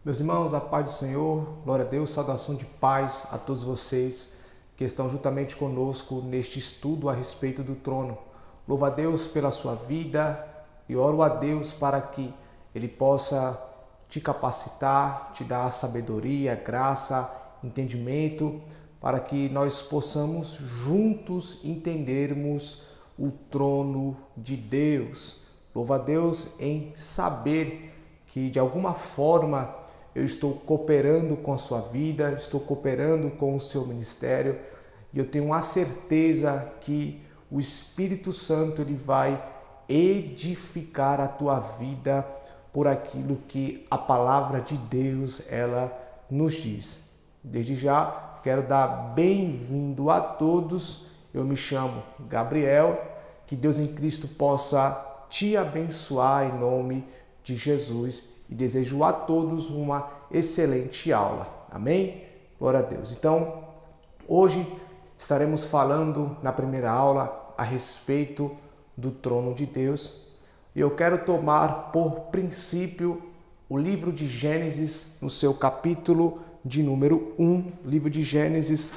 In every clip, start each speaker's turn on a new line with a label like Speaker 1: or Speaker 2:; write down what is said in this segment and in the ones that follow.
Speaker 1: Meus irmãos, a paz do Senhor, glória a Deus, saudação de paz a todos vocês que estão juntamente conosco neste estudo a respeito do trono. Louvo a Deus pela sua vida e oro a Deus para que Ele possa te capacitar, te dar sabedoria, graça, entendimento, para que nós possamos juntos entendermos o trono de Deus. Louvo a Deus em saber que de alguma forma eu estou cooperando com a sua vida, estou cooperando com o seu ministério e eu tenho a certeza que o Espírito Santo ele vai edificar a tua vida por aquilo que a palavra de Deus ela nos diz. Desde já quero dar bem-vindo a todos. Eu me chamo Gabriel, que Deus em Cristo possa te abençoar em nome de Jesus e desejo a todos uma excelente aula. Amém? Glória a Deus. Então, hoje estaremos falando na primeira aula a respeito do trono de Deus. E eu quero tomar por princípio o livro de Gênesis no seu capítulo de número 1, livro de Gênesis,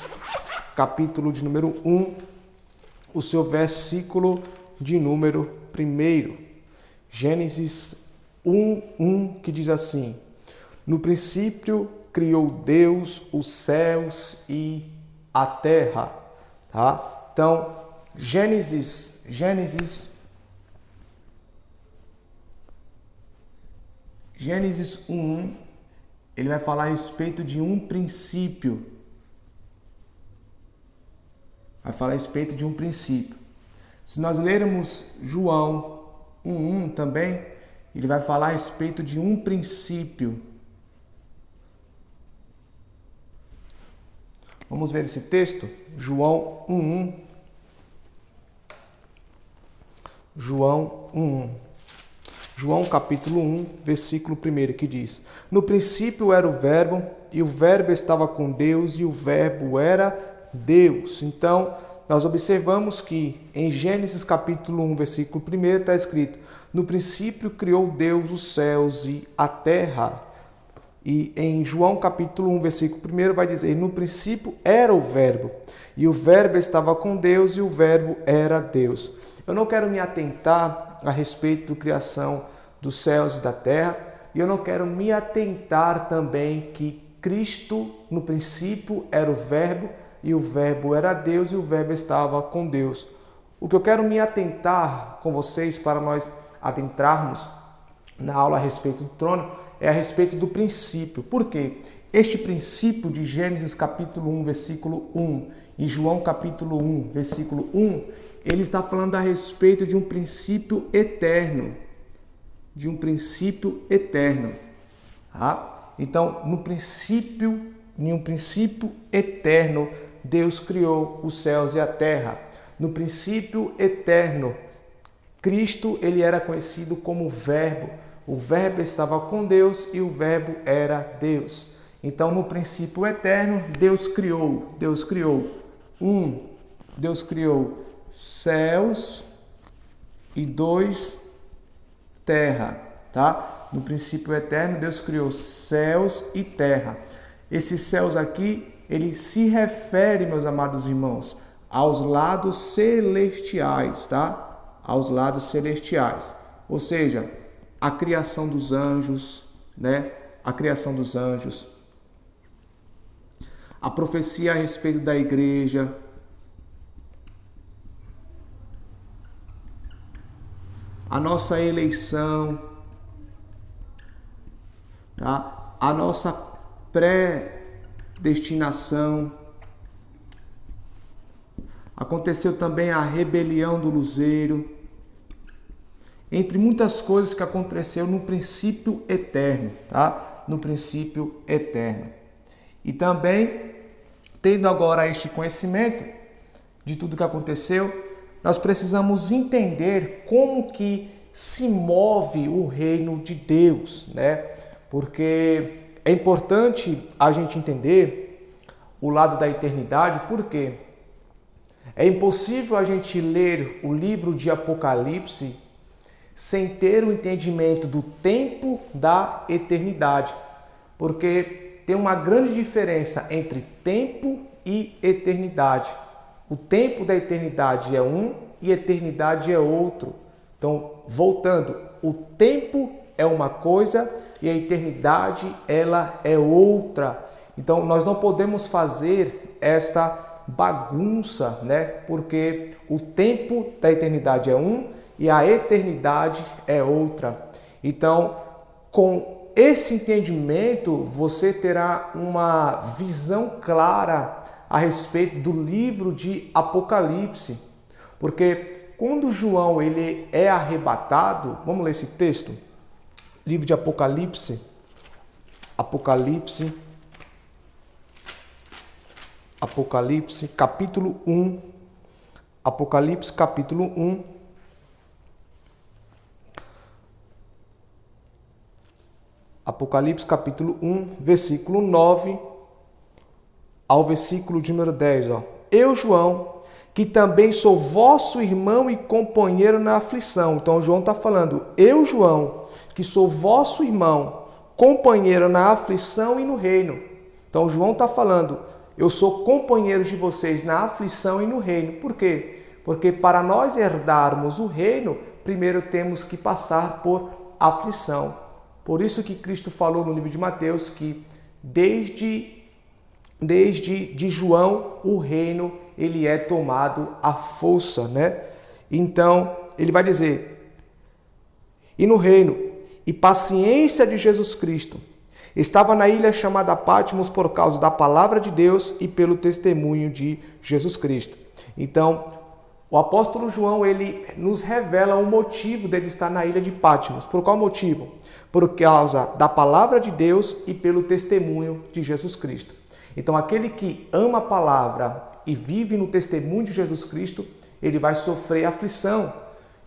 Speaker 1: capítulo de número 1, o seu versículo de número 1. Gênesis 1, que diz assim: no princípio criou Deus os céus e a terra. Tá? Então, Gênesis 1, ele vai falar a respeito de um princípio. Vai falar a respeito de um princípio. Se nós lermos João 1 também, ele vai falar a respeito de um princípio. Vamos ver esse texto? João 1. João 1. João capítulo 1, versículo 1, que diz: no princípio era o verbo, e o verbo estava com Deus, e o verbo era Deus. Então, nós observamos que em Gênesis capítulo 1, versículo 1, está escrito: no princípio criou Deus os céus e a terra. E em João capítulo 1, versículo 1, vai dizer: no princípio era o verbo, e o verbo estava com Deus, e o verbo era Deus. Eu não quero me atentar a respeito da criação dos céus e da terra, e eu não quero me atentar também que Cristo, no princípio, era o verbo, e o verbo era Deus, e o verbo estava com Deus. O que eu quero me atentar com vocês, para nós adentrarmos na aula a respeito do trono, é a respeito do princípio. Por quê? Este princípio de Gênesis capítulo 1, versículo 1 e João capítulo 1, versículo 1, ele está falando a respeito de um princípio eterno. De um princípio eterno. Tá? Então, em um princípio eterno, Deus criou os céus e a terra. No princípio eterno, Cristo ele era conhecido como Verbo. O Verbo estava com Deus e o Verbo era Deus. Então, no princípio eterno, Deus criou céus e 2 terra, tá? No princípio eterno, Deus criou céus e terra. Esses céus aqui, ele se refere, meus amados irmãos, aos lados celestiais, tá? Aos lados celestiais. Ou seja, a criação dos anjos, né? A criação dos anjos. A profecia a respeito da igreja. A nossa eleição, tá? A nossa predestinação. Aconteceu também a rebelião do luzeiro, entre muitas coisas que aconteceu no princípio eterno, tá? No princípio eterno. E também, tendo agora este conhecimento de tudo que aconteceu, nós precisamos entender como que se move o reino de Deus, né? Porque é importante a gente entender o lado da eternidade, porque é impossível a gente ler o livro de Apocalipse sem ter o entendimento do tempo da eternidade. Porque tem uma grande diferença entre tempo e eternidade. O tempo da eternidade é um e eternidade é outro. Então, voltando, o tempo é uma coisa e a eternidade ela é outra. Então, nós não podemos fazer esta bagunça, né? Porque o tempo da eternidade é um e a eternidade é outra. Então, com esse entendimento, você terá uma visão clara a respeito do livro de Apocalipse. Porque quando João ele é arrebatado, vamos ler esse texto? Livro de Apocalipse, Apocalipse, capítulo 1, Apocalipse, capítulo 1, Apocalipse, capítulo 1, versículo 9 ao versículo de número 10. Eu, João, que também sou vosso irmão e companheiro na aflição. Então, João está falando, eu, João, que sou vosso irmão, companheiro na aflição e no reino. Então, João está falando, eu sou companheiro de vocês na aflição e no reino. Por quê? Porque para nós herdarmos o reino, primeiro temos que passar por aflição. Por isso que Cristo falou no livro de Mateus que desde João o reino ele é tomado à força, né? Então, ele vai dizer, e no reino, e paciência de Jesus Cristo, estava na ilha chamada Patmos por causa da palavra de Deus e pelo testemunho de Jesus Cristo. Então, o apóstolo João, ele nos revela o motivo dele estar na ilha de Patmos. Por qual motivo? Por causa da palavra de Deus e pelo testemunho de Jesus Cristo. Então, aquele que ama a palavra e vive no testemunho de Jesus Cristo, ele vai sofrer aflição,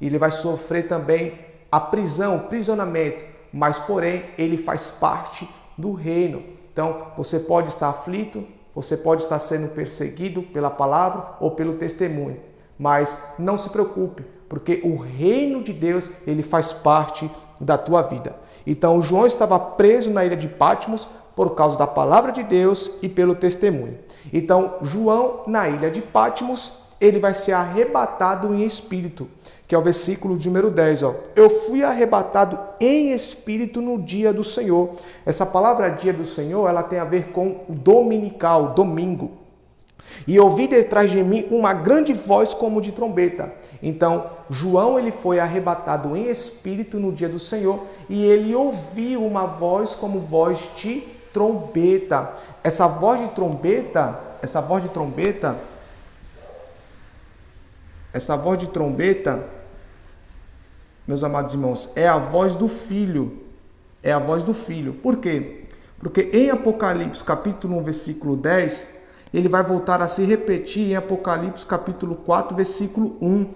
Speaker 1: ele vai sofrer também a prisão, o prisionamento, mas porém ele faz parte do reino. Então, você pode estar aflito, você pode estar sendo perseguido pela palavra ou pelo testemunho, mas não se preocupe, porque o reino de Deus, ele faz parte da tua vida. Então, João estava preso na ilha de Patmos por causa da palavra de Deus e pelo testemunho. Então, João, na ilha de Patmos, ele vai ser arrebatado em espírito, que é o versículo de número 10. Eu fui arrebatado em espírito no dia do Senhor. Essa palavra dia do Senhor, ela tem a ver com o dominical, domingo. E ouvi detrás de mim uma grande voz como de trombeta. Então, João ele foi arrebatado em espírito no dia do Senhor e ele ouviu uma voz como voz de trombeta. Essa voz de trombeta, meus amados irmãos, é a voz do Filho. É a voz do Filho. Por quê? Porque em Apocalipse, capítulo 1, versículo 10, ele vai voltar a se repetir em Apocalipse, capítulo 4, versículo 1.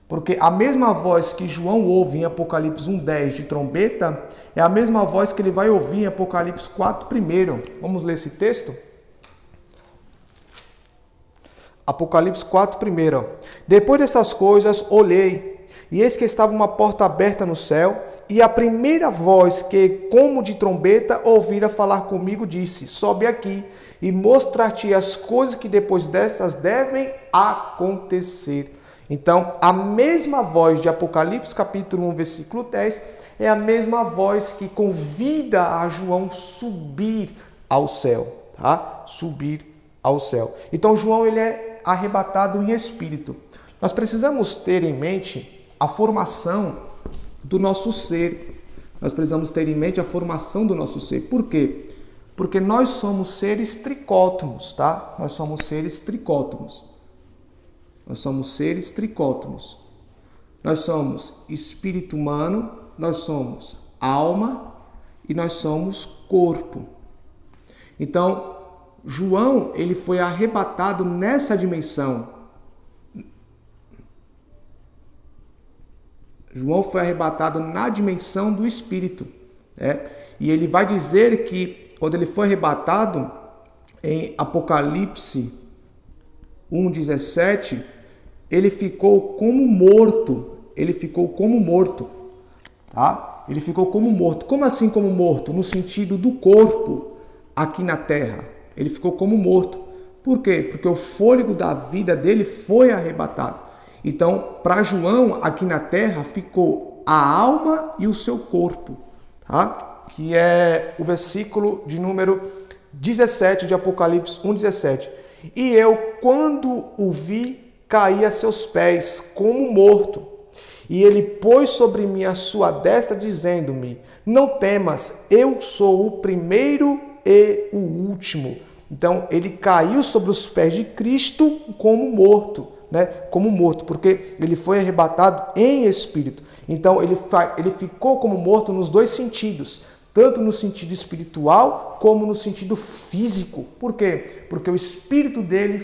Speaker 1: Porque a mesma voz que João ouve em Apocalipse 1:10 de trombeta, é a mesma voz que ele vai ouvir em Apocalipse 4:1. Vamos ler esse texto? Apocalipse 4:1. Depois dessas coisas, olhei, e eis que estava uma porta aberta no céu, e a primeira voz que, como de trombeta, ouvira falar comigo, disse, sobe aqui, e mostrar-te as coisas que depois destas devem acontecer. Então, a mesma voz de Apocalipse, capítulo 1, versículo 10, é a mesma voz que convida a João subir ao céu, tá? Subir ao céu. Então, João, ele é arrebatado em espírito. Nós precisamos ter em mente a formação do nosso ser. Nós precisamos ter em mente a formação do nosso ser. Por quê? Porque nós somos seres tricótomos, tá? Nós somos seres tricótomos. Nós somos seres tricótomos. Nós somos espírito humano, nós somos alma e nós somos corpo. Então, João, ele foi arrebatado nessa dimensão. João foi arrebatado na dimensão do espírito, né? E ele vai dizer que quando ele foi arrebatado, em Apocalipse 1:17, ele ficou como morto. Ele ficou como morto, tá? Ele ficou como morto. Como assim como morto? No sentido do corpo aqui na terra. Ele ficou como morto. Por quê? Porque o fôlego da vida dele foi arrebatado. Então, para João, aqui na terra, ficou a alma e o seu corpo, tá? Que é o versículo de número 17 de Apocalipse 1:17. E eu, quando o vi, caí a seus pés como morto. E ele pôs sobre mim a sua destra, dizendo-me: não temas, eu sou o primeiro e o último. Então, ele caiu sobre os pés de Cristo como morto, né? Como morto, porque ele foi arrebatado em espírito. Então, ele ficou como morto nos dois sentidos, tanto no sentido espiritual como no sentido físico. Por quê? Porque o espírito dele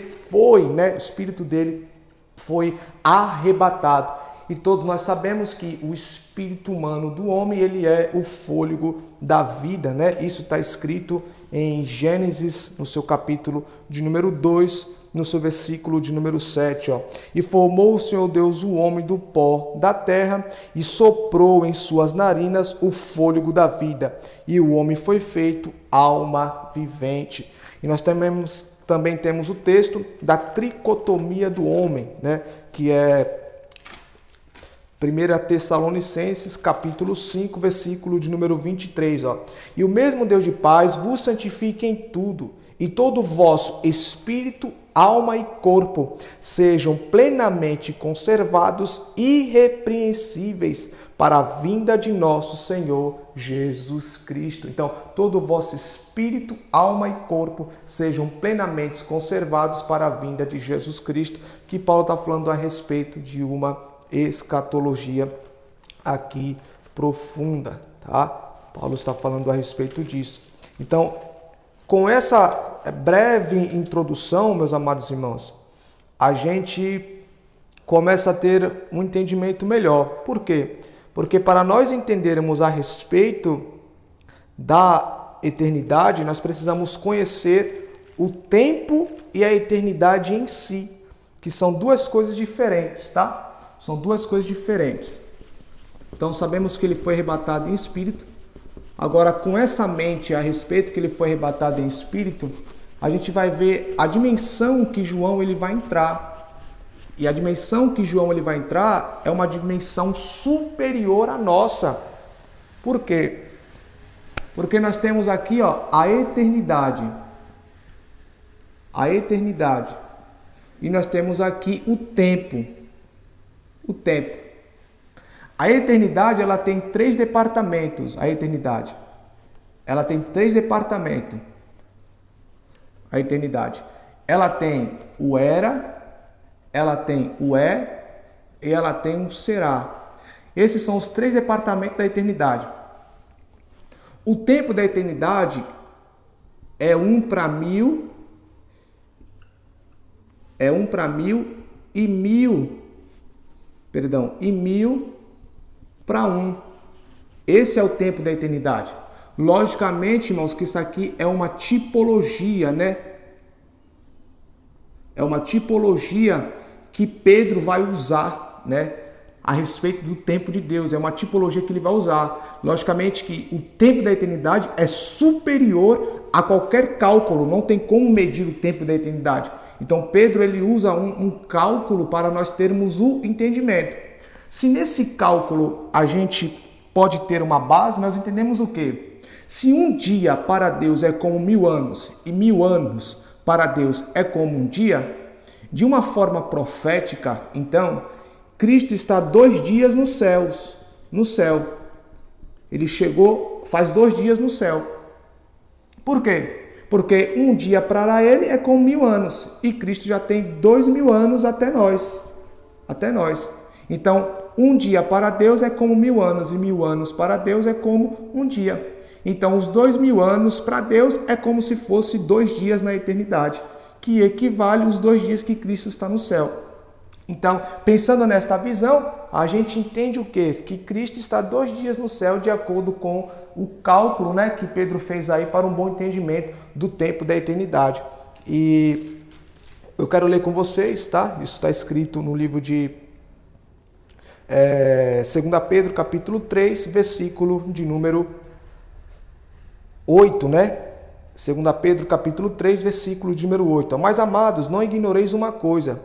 Speaker 1: foi arrebatado. E todos nós sabemos que o espírito humano do homem, ele é o fôlego da vida, né? Isso está escrito em Gênesis, no seu capítulo de número 2, no seu versículo de número 7. Ó. E formou o Senhor Deus o homem do pó da terra e soprou em suas narinas o fôlego da vida. E o homem foi feito alma vivente. E nós também temos o texto da tricotomia do homem, né? Que é 1 Tessalonicenses, capítulo 5, versículo de número 23. Ó. E o mesmo Deus de paz vos santifique em tudo, e todo o vosso espírito, alma e corpo sejam plenamente conservados, irrepreensíveis, para a vinda de nosso Senhor Jesus Cristo. Então, todo o vosso espírito, alma e corpo sejam plenamente conservados para a vinda de Jesus Cristo, que Paulo está falando a respeito de uma escatologia aqui profunda, tá? Paulo está falando a respeito disso. Então, com essa breve introdução, meus amados irmãos, a gente começa a ter um entendimento melhor. Por quê? Porque para nós entendermos a respeito da eternidade, nós precisamos conhecer o tempo e a eternidade em si, que são duas coisas diferentes, tá? São duas coisas diferentes. Então sabemos que ele foi arrebatado em espírito. Agora, com essa mente a respeito que ele foi arrebatado em espírito, a gente vai ver a dimensão que João ele vai entrar. E a dimensão que João ele vai entrar é uma dimensão superior à nossa. Por quê? Porque nós temos aqui, ó, a eternidade. A eternidade. E nós temos aqui o tempo. O tempo. A eternidade, ela tem 3 departamentos. A eternidade. Ela tem 3 departamentos. A eternidade. Ela tem o era, ela tem o é e ela tem o será. Esses são os 3 departamentos da eternidade. O tempo da eternidade é 1 para 1000. É 1 para 1000 e 1000. E 1000 para 1. Esse é o tempo da eternidade. Logicamente, irmãos, que isso aqui é uma tipologia, né? É uma tipologia que Pedro vai usar, né? A respeito do tempo de Deus. É uma tipologia que ele vai usar. Logicamente que o tempo da eternidade é superior a qualquer cálculo. Não tem como medir o tempo da eternidade. Então, Pedro ele usa um cálculo para nós termos o entendimento. Se nesse cálculo a gente pode ter uma base, nós entendemos o quê? Se um dia para Deus é como 1000 anos e 1000 anos para Deus é como um dia, de uma forma profética, então, Cristo está 2 dias no céu. Ele chegou, faz 2 dias no céu. Por quê? Porque um dia para ele é como 1000 anos. E Cristo já tem 2000 anos até nós. Então, um dia para Deus é como 1000 anos. E 1000 anos para Deus é como um dia. Então, os 2000 anos para Deus é como se fosse 2 dias na eternidade. Que equivale aos 2 dias que Cristo está no céu. Então, pensando nesta visão, a gente entende o quê? Que Cristo está 2 dias no céu, de acordo com o cálculo, né, que Pedro fez aí para um bom entendimento do tempo da eternidade. E eu quero ler com vocês, tá? Isso está escrito no livro de 2 Pedro capítulo 3, versículo de número 8, né? 2 Pedro capítulo 3, versículo de número 8. Mas, amados, não ignoreis uma coisa,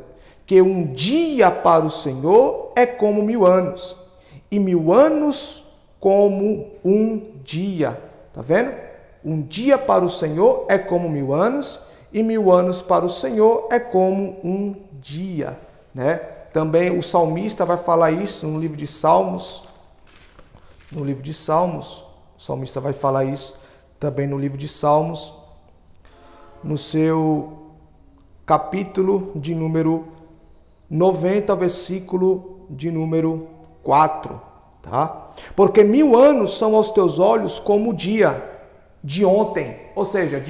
Speaker 1: que um dia para o Senhor é como 1000 anos, e 1000 anos como um dia. Tá vendo? Um dia para o Senhor é como 1000 anos, e 1000 anos para o Senhor é como um dia, né? Também o salmista vai falar isso no livro de Salmos. No livro de Salmos, o salmista vai falar isso também no livro de Salmos, no seu capítulo de número 90, versículo de número 4, tá? Porque 1000 anos são aos teus olhos como o dia de ontem, ou seja,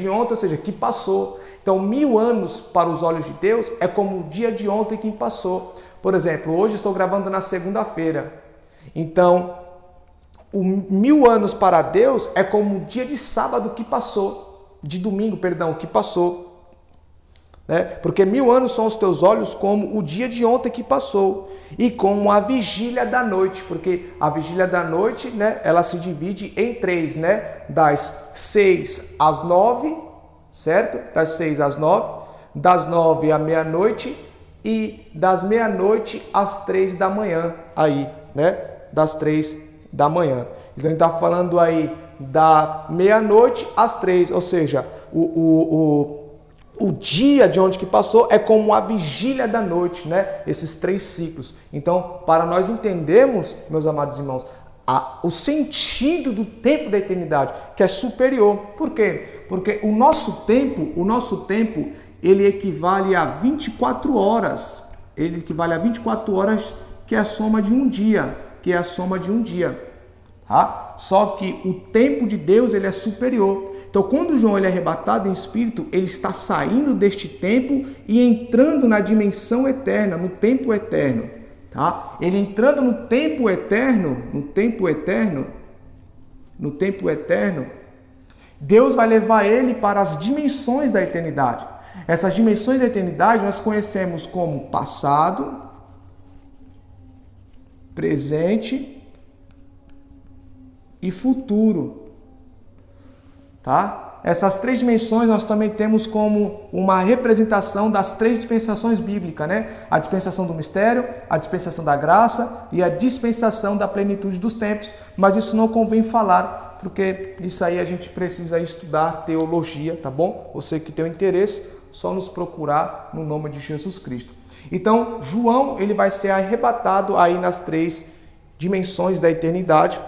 Speaker 1: que passou. Então, 1000 anos para os olhos de Deus é como o dia de ontem que passou. Por exemplo, hoje estou gravando na segunda-feira. Então, 1000 anos para Deus é como o dia de sábado que passou, de domingo, perdão, que passou, né? Porque 1000 anos são os teus olhos como o dia de ontem que passou, e como a vigília da noite, porque a vigília da noite, né, ela se divide em 3, né? Das 6 às 9, certo? Das 6 às 9, das 9 à meia-noite e das meia-noite às 3 da manhã, aí, né? Das 3 da manhã. Então, ele está falando aí da meia-noite às 3, ou seja, o dia de onde que passou é como a vigília da noite, né? Esses 3 ciclos. Então, para nós entendermos, meus amados irmãos, o sentido do tempo da eternidade, que é superior. Por quê? Porque o nosso tempo, ele equivale a 24 horas. Ele equivale a 24 horas, que é a soma de um dia. Tá? Só que o tempo de Deus, ele é superior. Então, quando João ele é arrebatado em espírito, ele está saindo deste tempo e entrando na dimensão eterna, no tempo eterno. Tá? Ele entrando no tempo eterno, Deus vai levar ele para as dimensões da eternidade. Essas dimensões da eternidade nós conhecemos como passado, presente e futuro, tá? Essas 3 dimensões nós também temos como uma representação das 3 dispensações bíblicas, né? A dispensação do mistério, a dispensação da graça e a dispensação da plenitude dos tempos. Mas isso não convém falar, porque isso aí a gente precisa estudar teologia, tá bom? Você que tem o interesse, só nos procurar no nome de Jesus Cristo. Então, João, ele vai ser arrebatado aí nas 3 dimensões da eternidade.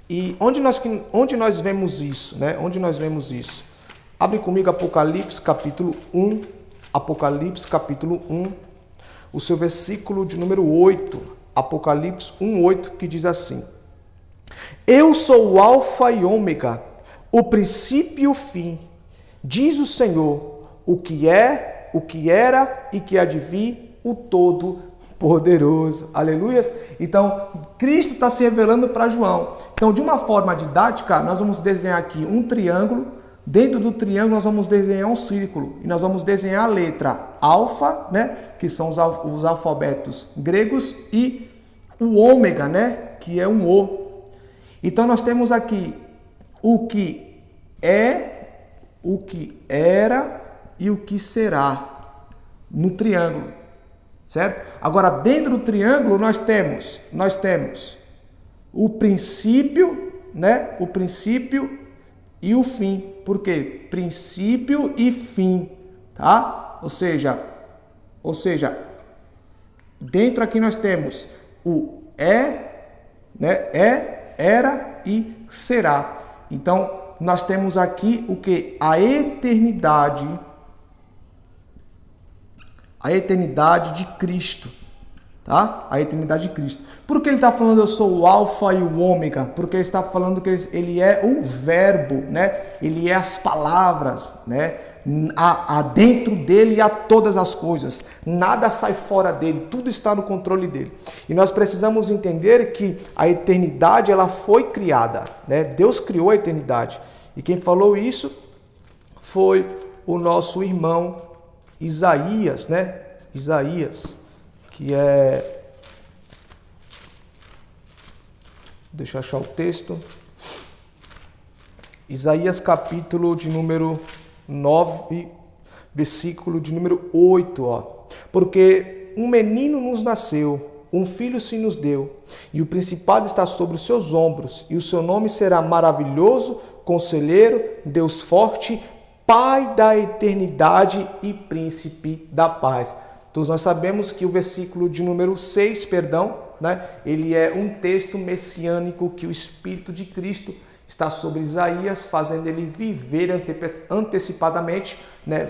Speaker 1: E onde nós vemos isso, né? Onde nós vemos isso? Abre comigo Apocalipse capítulo 1, Apocalipse capítulo 1, o seu versículo de número 8, Apocalipse 1:8, que diz assim: Eu sou o Alfa e Ômega, o princípio e o fim, diz o Senhor, o que é, o que era e que há de vir, o Todo-Poderoso. Aleluias! Então, Cristo está se revelando para João. Então, de uma forma didática, nós vamos desenhar aqui um triângulo. Dentro do triângulo, nós vamos desenhar um círculo. E nós vamos desenhar a letra alfa, né? Que são os alfabetos gregos. E o ômega, né? Que é um O. Então, nós temos aqui o que é, o que era e o que será no triângulo, certo? Agora, dentro do triângulo, nós temos o princípio, né? O princípio e o fim. Por quê? Princípio e fim, tá? Ou seja, dentro aqui nós temos o né? Era e será. Então, nós temos aqui o que? A eternidade de Cristo, tá? A eternidade de Cristo. Por que ele está falando eu sou o alfa e o ômega? Porque ele está falando que ele é o verbo, né? Ele é as palavras, né? Há dentro dele há todas as coisas. Nada sai fora dele, tudo está no controle dele. E nós precisamos entender que a eternidade ela foi criada, né? Deus criou a eternidade. E quem falou isso foi o nosso irmão Isaías, né? Isaías, que é Deixa eu achar o texto. Isaías capítulo de número 9, versículo de número 8, ó. Porque um menino nos nasceu, um filho se nos deu, e o principado está sobre os seus ombros, e o seu nome será maravilhoso, conselheiro, Deus forte, Pai da eternidade e príncipe da paz. Todos nós sabemos que o versículo de número 6, né, ele é um texto messiânico que o Espírito de Cristo está sobre Isaías, fazendo ele viver antecipadamente, né,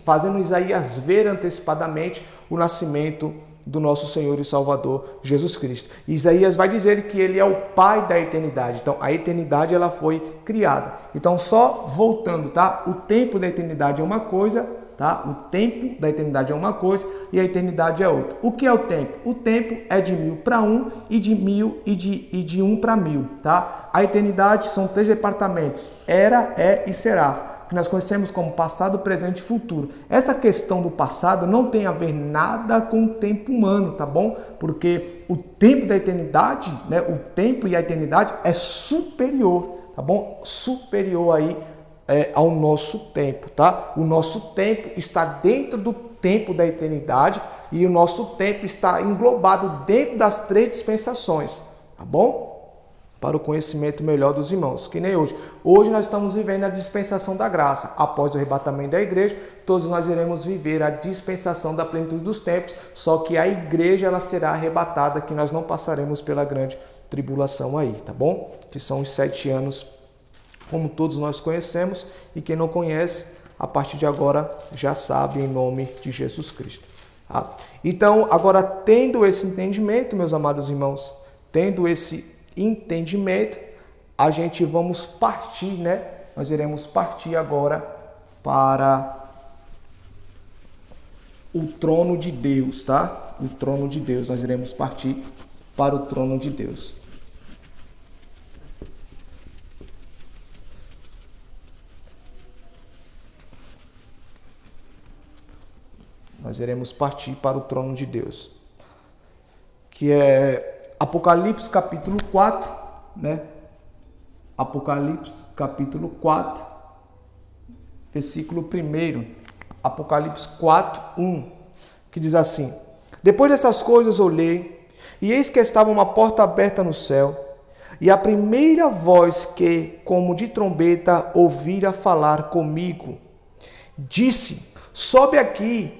Speaker 1: fazendo Isaías ver antecipadamente o nascimento do nosso Senhor e Salvador Jesus Cristo. E Isaías vai dizer que ele é o Pai da eternidade. Então, a eternidade ela foi criada. Então, só voltando, tá? O tempo da eternidade é uma coisa, tá? O tempo da eternidade é uma coisa e a eternidade é outra. O que é o tempo? O tempo é de 1000 para 1 e de 1000 e de 1 para 1000, tá? A eternidade são 3 departamentos: era, é e será, que nós conhecemos como passado, presente e futuro. Essa questão do passado não tem a ver nada com o tempo humano, tá bom? Porque o tempo da eternidade, né? O tempo e a eternidade é superior, tá bom? Superior aí ao nosso tempo, tá? O nosso tempo está dentro do tempo da eternidade e o nosso tempo está englobado dentro das 3 dispensações, tá bom? Para o conhecimento melhor dos irmãos, que nem hoje. Hoje nós estamos vivendo a dispensação da graça. Após o arrebatamento da igreja, todos nós iremos viver a dispensação da plenitude dos tempos, só que a igreja ela será arrebatada, que nós não passaremos pela grande tribulação aí, tá bom? Que são os 7 anos, como todos nós conhecemos, e quem não conhece, a partir de agora já sabe, em nome de Jesus Cristo. Tá? Então, agora tendo esse entendimento, meus amados irmãos, tendo esse entendimento, a gente vamos partir, né? Nós iremos partir agora para o trono de Deus, tá? O trono de Deus, nós iremos partir para o trono de Deus. Nós iremos partir para o trono de Deus, que é Apocalipse capítulo 4, né? Apocalipse capítulo 4, versículo 1. Apocalipse 4, 1, que diz assim: Depois dessas coisas olhei, e eis que estava uma porta aberta no céu, e a primeira voz que, como de trombeta, ouvira falar comigo, disse: Sobe aqui,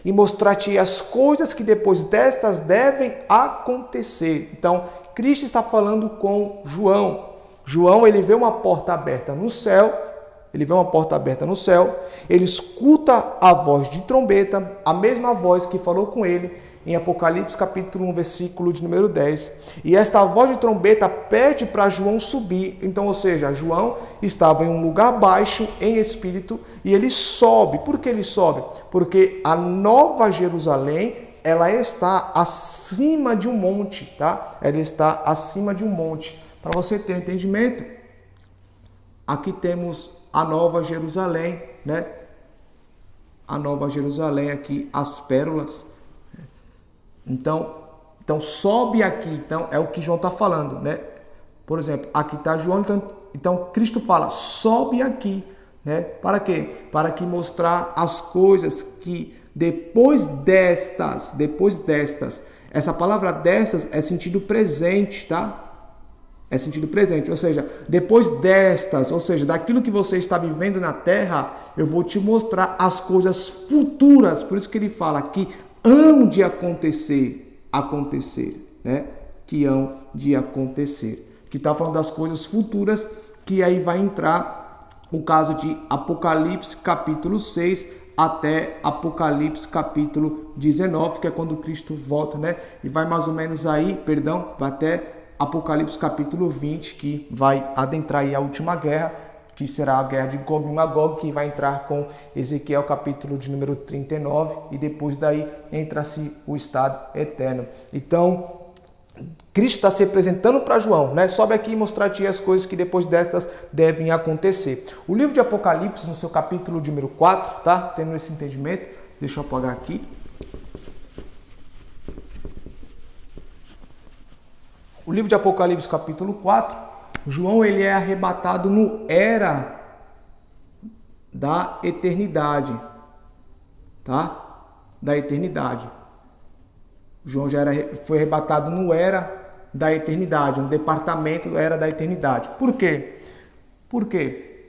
Speaker 1: e mostrar-te as coisas que depois destas devem acontecer. Então, Cristo está falando com João. João, ele vê uma porta aberta no céu, ele escuta a voz de trombeta, a mesma voz que falou com ele em Apocalipse capítulo 1, versículo de número 10. E esta voz de trombeta pede para João subir. Então, ou seja, João estava em um lugar baixo em espírito e ele sobe. Por que ele sobe? Porque a Nova Jerusalém, ela está acima de um monte, tá? Ela está acima de um monte. Para você ter entendimento, aqui temos a Nova Jerusalém, né? A Nova Jerusalém aqui, as pérolas. Então sobe aqui, então é o que João está falando, né? Por exemplo, aqui está João, então Cristo fala, sobe aqui, né? Para quê? Para que mostrar as coisas que depois destas, essa palavra destas é sentido presente, tá? É sentido presente, ou seja, depois destas, ou seja, daquilo que você está vivendo na terra, eu vou te mostrar as coisas futuras, por isso que ele fala aqui, hão de acontecer, né? Que hão de acontecer. Que está falando das coisas futuras, que aí vai entrar o caso de Apocalipse capítulo 6 até Apocalipse capítulo 19, que é quando Cristo volta, né? E vai mais ou menos aí, vai até Apocalipse capítulo 20, que vai adentrar aí a última guerra, que será a guerra de Gog e Magog, que vai entrar com Ezequiel capítulo de número 39, e depois daí entra-se o estado eterno. Então, Cristo está se apresentando para João, né? Sobe aqui e mostrar-te as coisas que depois destas devem acontecer. O livro de Apocalipse, no seu capítulo de número 4, tá? Tendo esse entendimento, deixa eu apagar aqui. o livro de Apocalipse, capítulo 4, João ele é arrebatado no era da eternidade, tá? Da eternidade. João foi arrebatado no era da eternidade, no departamento era da eternidade. Por quê? Porque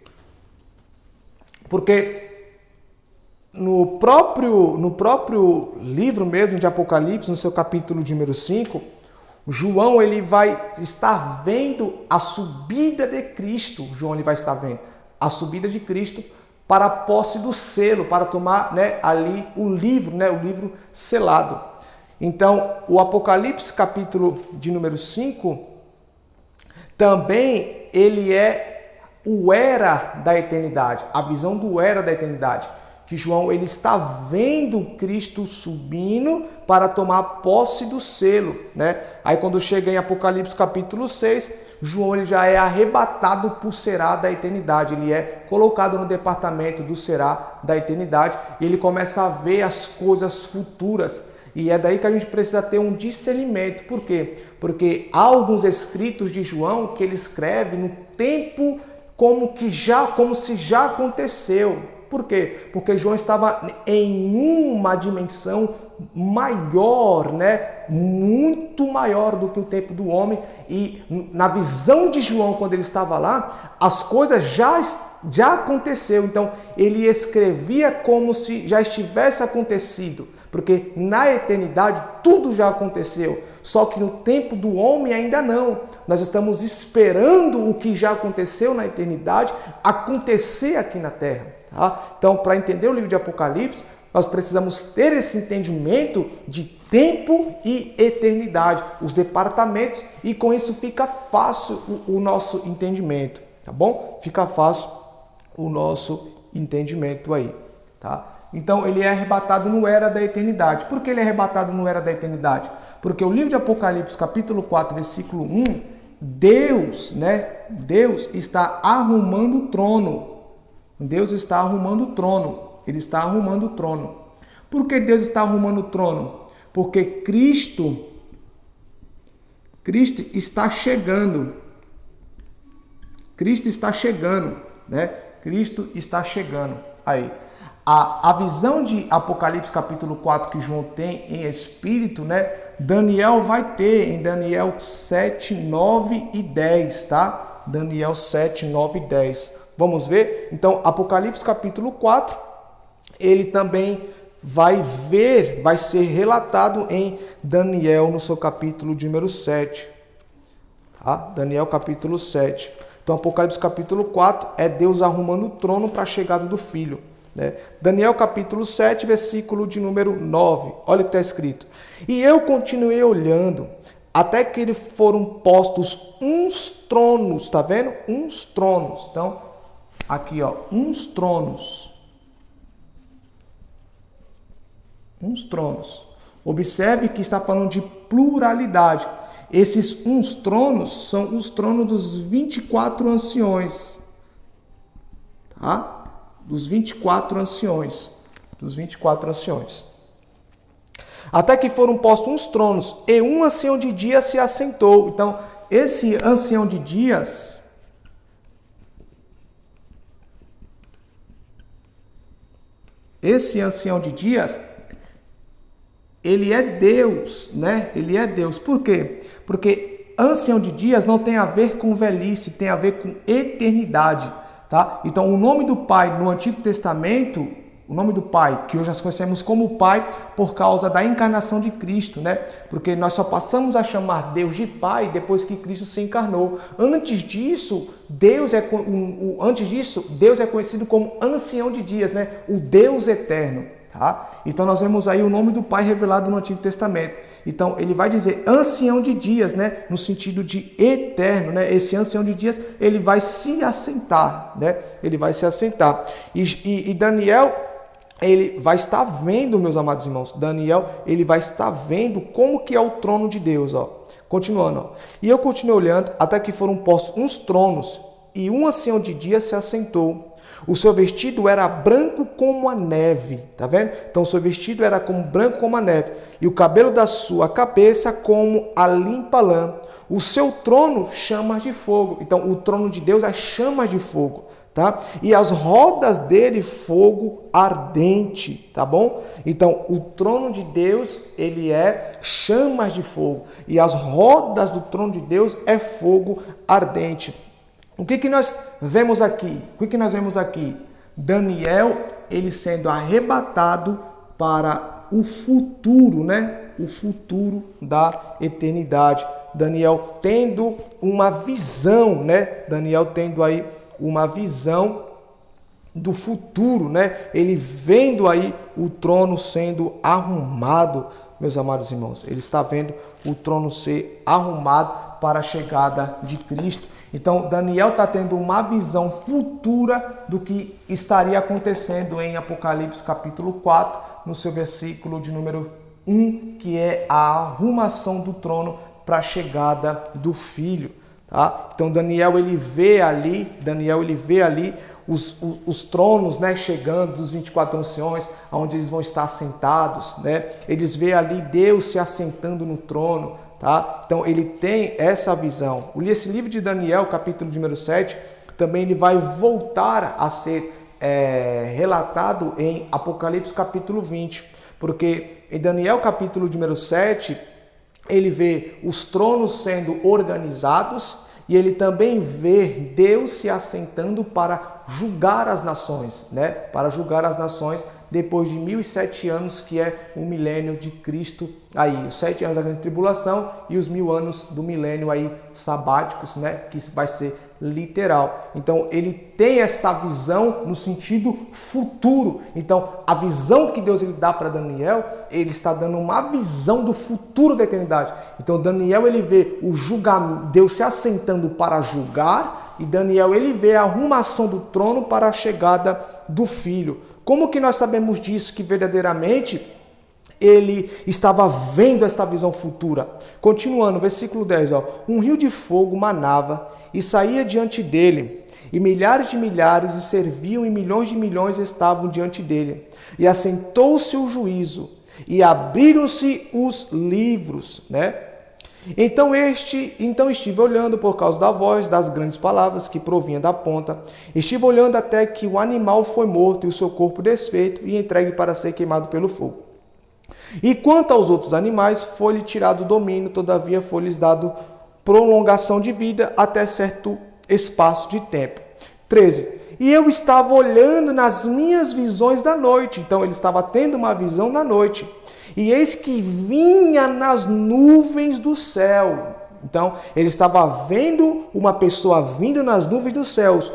Speaker 1: no próprio livro mesmo de Apocalipse, no seu capítulo de número 5, João ele vai estar vendo a subida de Cristo. João ele vai estar vendo a subida de Cristo para a posse do selo, para tomar, né, ali o livro, né, o livro selado. Então, o Apocalipse, capítulo de número 5, também ele é o era da eternidade, a visão do era da eternidade, que João ele está vendo Cristo subindo para tomar posse do selo, né? Aí quando chega em Apocalipse capítulo 6, João ele já é arrebatado por será da eternidade, ele é colocado no departamento do será da eternidade e ele começa a ver as coisas futuras. E é daí que a gente precisa ter um discernimento. Por quê? Porque há alguns escritos de João que ele escreve no tempo como se já aconteceu. Por quê? Porque João estava em uma dimensão maior, né? Muito maior do que o tempo do homem. E na visão de João, quando ele estava lá, as coisas já aconteceu. Então, ele escrevia como se já estivesse acontecido. Porque na eternidade tudo já aconteceu. Só que no tempo do homem ainda não. Nós estamos esperando o que já aconteceu na eternidade acontecer aqui na Terra. Tá? Então, para entender o livro de Apocalipse, nós precisamos ter esse entendimento de tempo e eternidade, os departamentos, e com isso fica fácil o nosso entendimento, tá bom? Fica fácil o nosso entendimento aí, tá? Então, ele é arrebatado no era da eternidade. Por que ele é arrebatado no era da eternidade? Porque o livro de Apocalipse, capítulo 4, versículo 1, Deus está arrumando o trono. Deus está arrumando o trono. Ele está arrumando o trono. Por que Deus está arrumando o trono? Porque Cristo está chegando. Cristo está chegando, né? Cristo está chegando. Aí, a visão de Apocalipse capítulo 4 que João tem em espírito, né? Daniel vai ter em Daniel 7, 9 e 10, tá? Daniel 7, 9 e 10. Vamos ver? Então, Apocalipse capítulo 4, ele também vai ser relatado em Daniel no seu capítulo de número 7. Tá? Daniel capítulo 7. Então, Apocalipse capítulo 4 é Deus arrumando o trono para a chegada do Filho. Né? Daniel capítulo 7, versículo de número 9. Olha o que está escrito. E eu continuei olhando, até que eles foram postos uns tronos, tá vendo? Uns tronos. Então, aqui, ó, uns tronos. Uns tronos. Observe que está falando de pluralidade. Esses uns tronos são os tronos dos 24 anciões. Tá? Dos 24 anciões. Dos 24 anciões. Até que foram postos uns tronos, e um ancião de dias se assentou. Então, esse ancião de dias, ele é Deus, né? Ele é Deus. Por quê? Porque ancião de dias não tem a ver com velhice, tem a ver com eternidade, tá? Então, o nome do Pai no Antigo Testamento, o nome do Pai, que hoje nós conhecemos como Pai por causa da encarnação de Cristo, né? Porque nós só passamos a chamar Deus de Pai depois que Cristo se encarnou. Antes disso, Deus é conhecido como Ancião de Dias, né? O Deus Eterno, tá? Então nós vemos aí o nome do Pai revelado no Antigo Testamento. Então ele vai dizer Ancião de Dias, né? No sentido de eterno, né? Esse Ancião de Dias, ele vai se assentar, né? Ele vai se assentar. E Daniel, ele vai estar vendo, meus amados irmãos, Daniel, ele vai estar vendo como que é o trono de Deus, ó. Continuando, ó. E eu continuei olhando até que foram postos uns tronos, e um ancião de dias se assentou. O seu vestido era branco como a neve, tá vendo? Então o seu vestido era branco como a neve, e o cabelo da sua cabeça como a limpa lã. O seu trono chamas de fogo. Então o trono de Deus é chamas de fogo, tá? E as rodas dele fogo ardente, tá bom? Então o trono de Deus, ele é chamas de fogo, e as rodas do trono de Deus é fogo ardente. O que nós vemos aqui? O que nós vemos aqui? Daniel, ele sendo arrebatado para o futuro, né? O futuro da eternidade. Daniel tendo uma visão, né? Daniel tendo aí uma visão do futuro, né? Ele vendo aí o trono sendo arrumado, meus amados irmãos. Ele está vendo o trono ser arrumado para a chegada de Cristo. Então, Daniel está tendo uma visão futura do que estaria acontecendo em Apocalipse capítulo 4, no seu versículo de número 1, que é a arrumação do trono para a chegada do Filho. Tá? Então, Daniel ele vê ali os tronos, né, chegando dos 24 anciões, onde eles vão estar sentados, né? Eles vê ali Deus se assentando no trono. Tá? Então ele tem essa visão. Esse livro de Daniel, capítulo número 7, também ele vai voltar a ser relatado em Apocalipse capítulo 20, porque em Daniel capítulo número 7, ele vê os tronos sendo organizados e ele também vê Deus se assentando para julgar as nações, né? Para julgar as nações depois de 1007 anos, que é o milênio de Cristo aí, os 7 anos da grande tribulação e os 1000 anos do milênio aí sabáticos, né? Que vai ser literal. Então ele tem essa visão no sentido futuro. Então a visão que Deus ele dá para Daniel, ele está dando uma visão do futuro da eternidade. Então Daniel ele vê o julgamento, Deus se assentando para julgar, e Daniel ele vê a arrumação do trono para a chegada do Filho. Como que nós sabemos disso, que verdadeiramente ele estava vendo esta visão futura? Continuando, versículo 10, ó. Um rio de fogo manava e saía diante dele, e milhares de milhares e serviam, e milhões de milhões estavam diante dele. E assentou-se o juízo, e abriram-se os livros, né? Então estive olhando por causa da voz das grandes palavras que provinha da ponta. Estive olhando até que o animal foi morto e o seu corpo desfeito e entregue para ser queimado pelo fogo. E quanto aos outros animais, foi-lhe tirado o domínio, todavia foi-lhes dado prolongação de vida até certo espaço de tempo. 13. E eu estava olhando nas minhas visões da noite. Então ele estava tendo uma visão da noite. E eis que vinha nas nuvens do céu. Então, ele estava vendo uma pessoa vindo nas nuvens dos céus,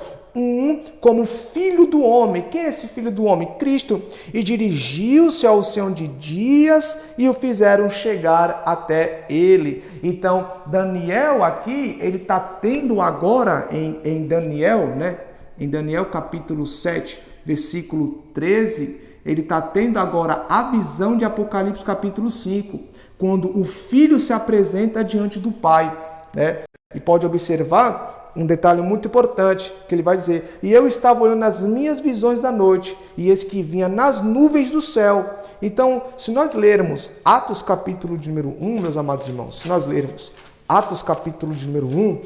Speaker 1: como filho do homem. Quem é esse filho do homem? Cristo. E dirigiu-se ao Senhor de dias e o fizeram chegar até ele. Então, Daniel aqui, ele está tendo agora em Daniel, né? Em Daniel capítulo 7, versículo 13, ele está tendo agora a visão de Apocalipse capítulo 5, quando o filho se apresenta diante do pai, né? E pode observar um detalhe muito importante, que ele vai dizer: e eu estava olhando nas minhas visões da noite, e eis que vinha nas nuvens do céu. Então, se nós lermos Atos capítulo de número 1, meus amados irmãos, se nós lermos Atos capítulo de número 1,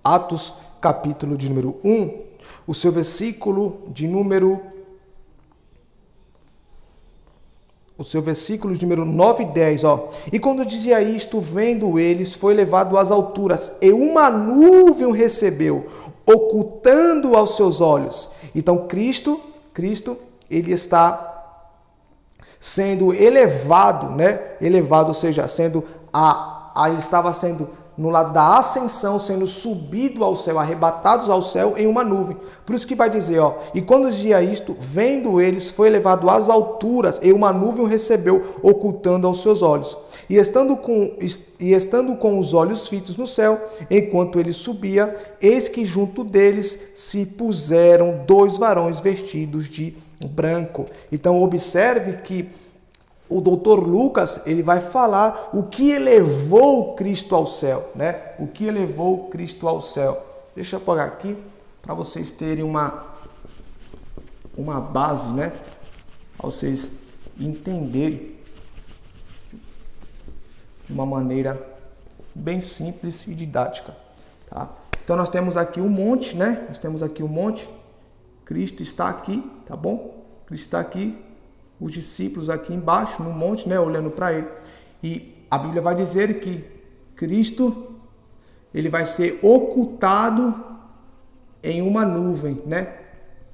Speaker 1: Atos capítulo de número 1, o seu versículo de número 9 e 10, ó. E quando dizia isto, vendo eles, foi levado às alturas, e uma nuvem o recebeu, ocultando aos seus olhos. Então Cristo, ele está sendo elevado, né? Elevado, ou seja, ele estava sendo no lado da ascensão, sendo subido ao céu, arrebatados ao céu em uma nuvem. Por isso que vai dizer, ó, e quando dizia isto, vendo eles, foi levado às alturas, e uma nuvem o recebeu, ocultando aos seus olhos. E estando com os olhos fitos no céu, enquanto ele subia, eis que junto deles se puseram 2 varões vestidos de branco. Então observe que o doutor Lucas, ele vai falar o que elevou Cristo ao céu, né? O que elevou Cristo ao céu. Deixa eu apagar aqui para vocês terem uma uma base, né? Para vocês entenderem de uma maneira bem simples e didática, tá? Então nós temos aqui um monte, né? Nós temos aqui um monte. Cristo está aqui, tá bom? Cristo está aqui, os discípulos aqui embaixo, no monte, né? Olhando para ele. E a Bíblia vai dizer que Cristo, ele vai ser ocultado em uma nuvem, né?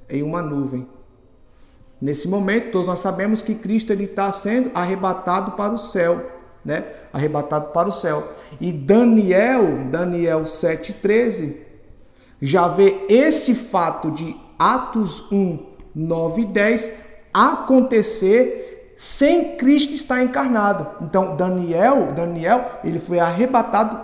Speaker 1: Em uma nuvem. Nesse momento, todos nós sabemos que Cristo ele está sendo arrebatado para o céu, né? Arrebatado para o céu. E Daniel 7,13, já vê esse fato de Atos 1, 9 e 10 acontecer sem Cristo estar encarnado. Então, Daniel, ele foi arrebatado,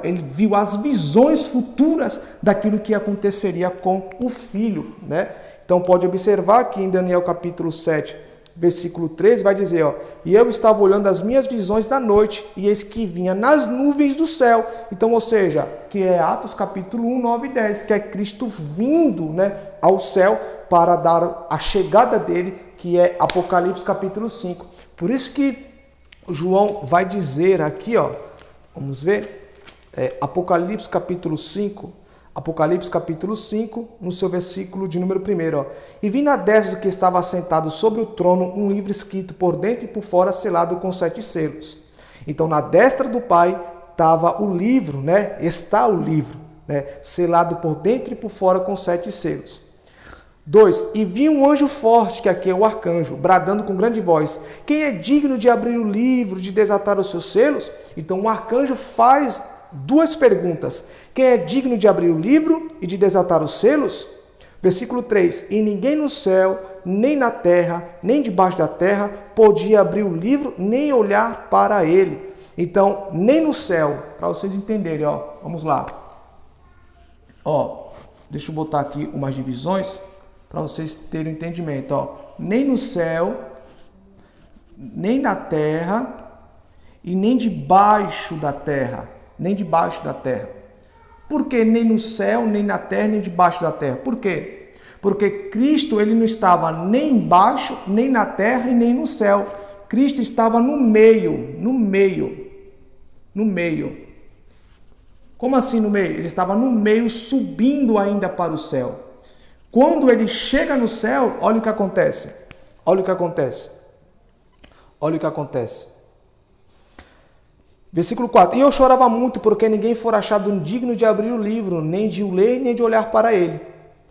Speaker 1: ele viu as visões futuras daquilo que aconteceria com o Filho, né? Então, pode observar que em Daniel capítulo 7, versículo 13, vai dizer, ó, e eu estava olhando as minhas visões da noite, e eis que vinha nas nuvens do céu. Então, ou seja, que é Atos capítulo 1, 9 e 10, que é Cristo vindo, né, ao céu para dar a chegada dele, que é Apocalipse capítulo 5. Por isso que João vai dizer aqui, ó, vamos ver, Apocalipse capítulo 5, no seu versículo de número 1, ó. E vi na destra do que estava assentado sobre o trono um livro escrito por dentro e por fora, selado com 7 selos. Então, na destra do Pai estava o livro, né? Está o livro, né? Selado por dentro e por fora com 7 selos. 2. E vi um anjo forte, que aqui é o arcanjo, bradando com grande voz: quem é digno de abrir o livro, de desatar os seus selos? Então, o arcanjo faz 2 perguntas. Quem é digno de abrir o livro e de desatar os selos? Versículo 3. E ninguém no céu, nem na terra, nem debaixo da terra, podia abrir o livro, nem olhar para ele. Então, nem no céu, para vocês entenderem, ó. Vamos lá. Ó, deixa eu botar aqui umas divisões para vocês terem um entendimento, ó. Nem no céu, nem na terra e nem debaixo da terra. Nem debaixo da terra. Por que nem no céu, nem na terra, nem debaixo da terra? Por quê? Porque Cristo ele não estava nem embaixo, nem na terra e nem no céu. Cristo estava no meio. Como assim no meio? Ele estava no meio, subindo ainda para o céu. Quando ele chega no céu, olha o que acontece. Versículo 4. E eu chorava muito, porque ninguém for achado digno de abrir o livro, nem de o ler, nem de olhar para ele.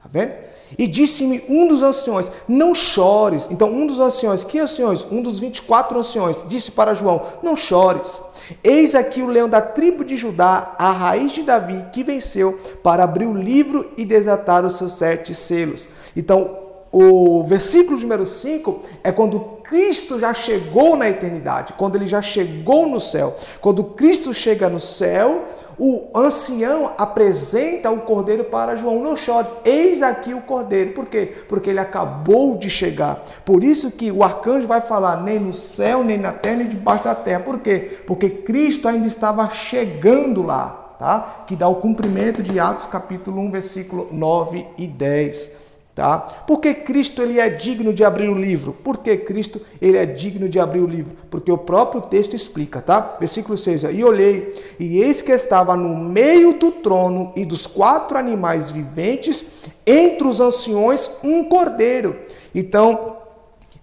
Speaker 1: Tá vendo? E disse-me um dos anciões: não chores. Então, um dos anciões, que anciões? Um dos 24 anciões, disse para João: não chores. Eis aqui o leão da tribo de Judá, a raiz de Davi, que venceu para abrir o livro e desatar os seus 7 selos. Então, o versículo número 5 é quando Cristo já chegou na eternidade, quando ele já chegou no céu. Quando Cristo chega no céu, o ancião apresenta o cordeiro para João: não chores, eis aqui o cordeiro. Por quê? Porque ele acabou de chegar. Por isso que o arcanjo vai falar: nem no céu, nem na terra, nem debaixo da terra. Por quê? Porque Cristo ainda estava chegando lá, tá? Que dá o cumprimento de Atos capítulo 1, versículo 9 e 10. Tá? Por que Cristo ele é digno de abrir o livro? Por que Cristo ele é digno de abrir o livro? Porque o próprio texto explica, tá? Versículo 6. E olhei, e eis que estava no meio do trono e dos 4 animais viventes, entre os anciões, um cordeiro. Então,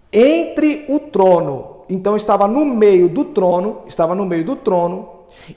Speaker 1: entre o trono, então estava no meio do trono,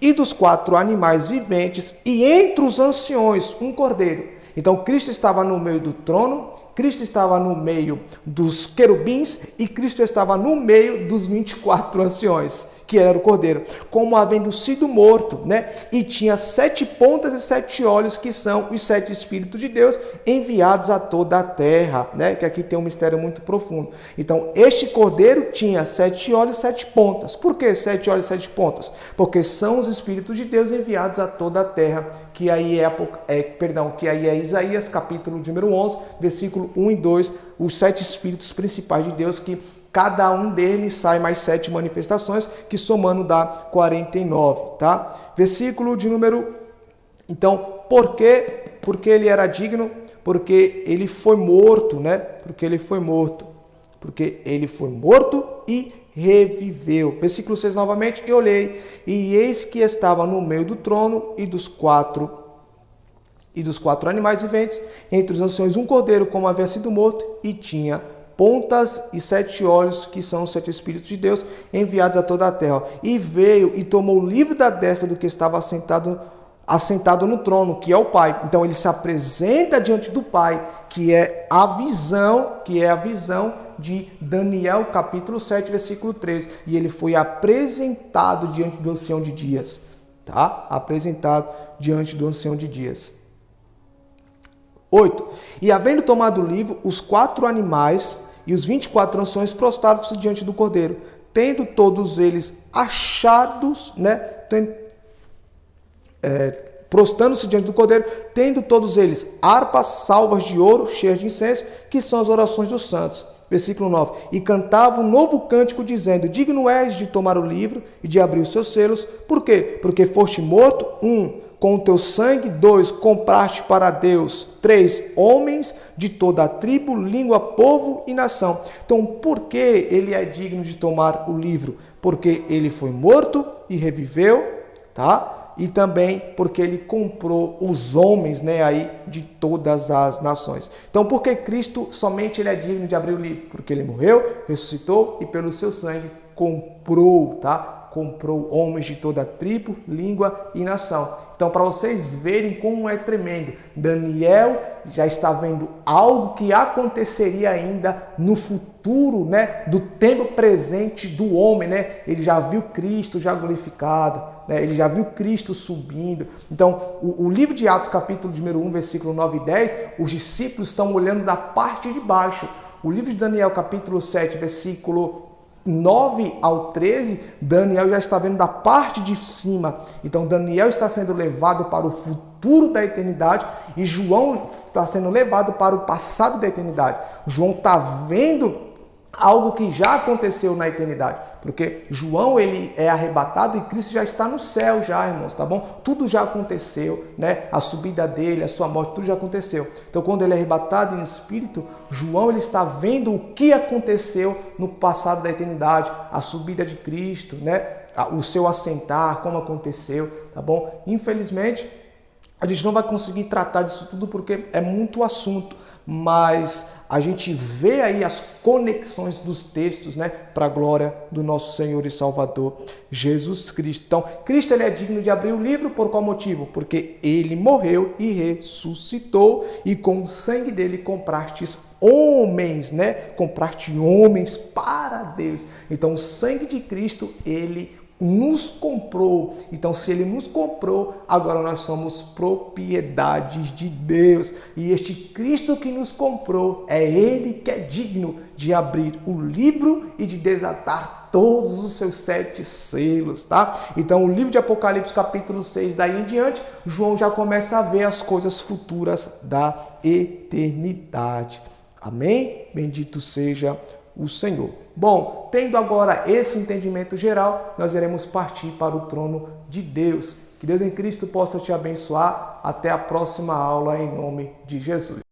Speaker 1: e dos 4 animais viventes, e entre os anciões, um cordeiro. Então, Cristo estava no meio do trono, Cristo estava no meio dos querubins e Cristo estava no meio dos 24 anciões, que era o cordeiro, como havendo sido morto, né? E tinha 7 pontas e 7 olhos, que são os 7 Espíritos de Deus enviados a toda a terra, né? Que aqui tem um mistério muito profundo. Então, este cordeiro tinha 7 olhos e 7 pontas. Por que 7 olhos e 7 pontas? Porque são os Espíritos de Deus enviados a toda a terra, que aí é Isaías, capítulo número 11, versículo 1 e 2, os 7 Espíritos principais de Deus, que cada um deles sai mais 7 manifestações, que somando dá 49, tá? Versículo de número... Então, por que ele era digno? porque ele foi morto, né? Porque ele foi morto. Porque ele foi morto e reviveu. Versículo 6 novamente. E olhei, e eis que estava no meio do trono e dos quatro animais viventes, entre os anciões um cordeiro, como havia sido morto, e tinha pontas e 7 olhos, que são os 7 Espíritos de Deus, enviados a toda a terra. E veio e tomou o livro da destra do que estava assentado no trono, que é o Pai. Então ele se apresenta diante do Pai, que é a visão de Daniel, capítulo 7, versículo 13. E ele foi apresentado diante do ancião de dias. Tá? Apresentado diante do ancião de dias. 8. E havendo tomado o livro, os 4 animais e os 24 anciões prostraram-se diante do cordeiro, tendo todos eles achados, né? Prostrando-se diante do cordeiro, tendo todos eles harpas, salvas de ouro, cheias de incenso, que são as orações dos santos. Versículo 9. E cantava um novo cântico, dizendo: digno és de tomar o livro e de abrir os seus selos. Por quê? Porque foste morto, 1, com o teu sangue, 2, compraste para Deus 3 homens de toda a tribo, língua, povo e nação. Então, por que ele é digno de tomar o livro? Porque ele foi morto e reviveu, tá? E também porque ele comprou os homens, né, aí de todas as nações. Então, por que Cristo somente ele é digno de abrir o livro? Porque ele morreu, ressuscitou e pelo seu sangue comprou, tá? Comprou homens de toda tribo, língua e nação. Então, para vocês verem como é tremendo, Daniel já está vendo algo que aconteceria ainda no futuro, né, do tempo presente do homem, né? Ele já viu Cristo já glorificado, né? Ele já viu Cristo subindo. Então, o livro de Atos, capítulo número 1, versículo 9 e 10, os discípulos estão olhando da parte de baixo. O livro de Daniel, capítulo 7, versículo 9 ao 13, Daniel já está vendo da parte de cima. Então Daniel está sendo levado para o futuro da eternidade e João está sendo levado para o passado da eternidade. João está vendo algo que já aconteceu na eternidade, porque João ele é arrebatado e Cristo já está no céu já, irmãos, tá bom? Tudo já aconteceu, né? A subida dele, a sua morte, tudo já aconteceu. Então, quando ele é arrebatado em espírito, João ele está vendo o que aconteceu no passado da eternidade, a subida de Cristo, né? O seu assentar, como aconteceu, tá bom? Infelizmente, a gente não vai conseguir tratar disso tudo porque é muito assunto, mas a gente vê aí as conexões dos textos, né, para a glória do nosso Senhor e Salvador Jesus Cristo. Então, Cristo ele é digno de abrir o livro por qual motivo? Porque ele morreu e ressuscitou e com o sangue dele comprastes homens, né? Compraste homens para Deus. Então, o sangue de Cristo, ele nos comprou. Então, se ele nos comprou, agora nós somos propriedades de Deus. E este Cristo que nos comprou, é ele que é digno de abrir o livro e de desatar todos os seus 7 selos, tá? Então, o livro de Apocalipse, capítulo 6, daí em diante, João já começa a ver as coisas futuras da eternidade. Amém? Bendito seja o Senhor. Bom, tendo agora esse entendimento geral, nós iremos partir para o trono de Deus. Que Deus em Cristo possa te abençoar. Até a próxima aula, em nome de Jesus.